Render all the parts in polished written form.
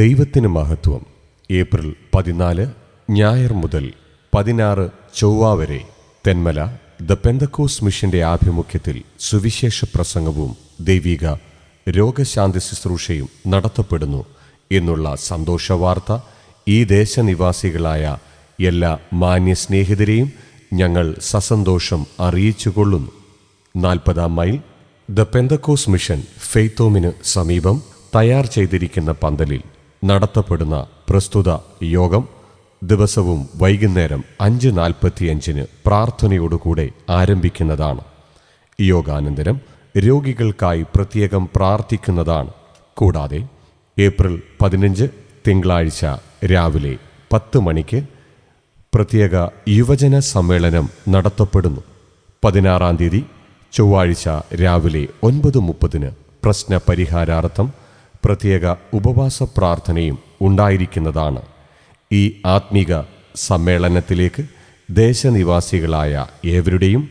ദൈവത്തിന് മഹത്വം. ഏപ്രിൽ 14 ഞായർ മുതൽ 16 ചൊവ്വ വരെ തെന്മല ദ പെന്തക്കോസ്റ്റ് മിഷന്റെ ആഭിമുഖ്യത്തിൽ സുവിശേഷ പ്രസംഗവും ദൈവിക രോഗശാന്തി ശുശ്രൂഷയും നടത്തപ്പെടുന്നു എന്നുള്ള സന്തോഷവാർത്ത ഈ ദേശനിവാസികളായ എല്ലാ മാന്യ സ്നേഹിതരെയും ഞങ്ങൾ സസന്തോഷം അറിയിച്ചുകൊള്ളുന്നു. 40 മൈൽ ദ പെന്തക്കോസ്റ്റ് മിഷൻ ഫെയ്ത്തോമിന് സമീപം തയ്യാർ ചെയ്തിരിക്കുന്ന പന്തലിൽ നടത്തപ്പെടുന്ന പ്രസ്തുത യോഗം ദിവസവും വൈകുന്നേരം 5:45 പ്രാർത്ഥനയോടുകൂടെ ആരംഭിക്കുന്നതാണ്. യോഗാനന്തരം രോഗികൾക്കായി പ്രത്യേകം പ്രാർത്ഥിക്കുന്നതാണ്. കൂടാതെ ഏപ്രിൽ 15 തിങ്കളാഴ്ച രാവിലെ 10 മണിക്ക് പ്രത്യേക യുവജന സമ്മേളനം നടത്തപ്പെടുന്നു. 16 തീയതി ചൊവ്വാഴ്ച രാവിലെ 9:30 പ്രശ്ന പരിഹാരാർത്ഥം പ്രത്യേക ഉപവാസ പ്രാർത്ഥനയും ഉണ്ടായിരിക്കുന്നതാണ്. ഈ ആത്മീക സമ്മേളനത്തിലേക്ക് ദേശനിവാസികളായ ഏവരുടെയും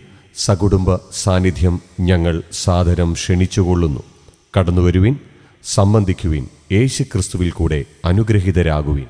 സകുടുംബ സാന്നിധ്യം ഞങ്ങൾ സാദരം ക്ഷണിച്ചുകൊള്ളുന്നു. കടന്നുവരുവിൻ, സംബന്ധിക്കുവിൻ, യേശുക്രിസ്തുവിൽ കൂടെ അനുഗ്രഹീതരാകുവിൻ.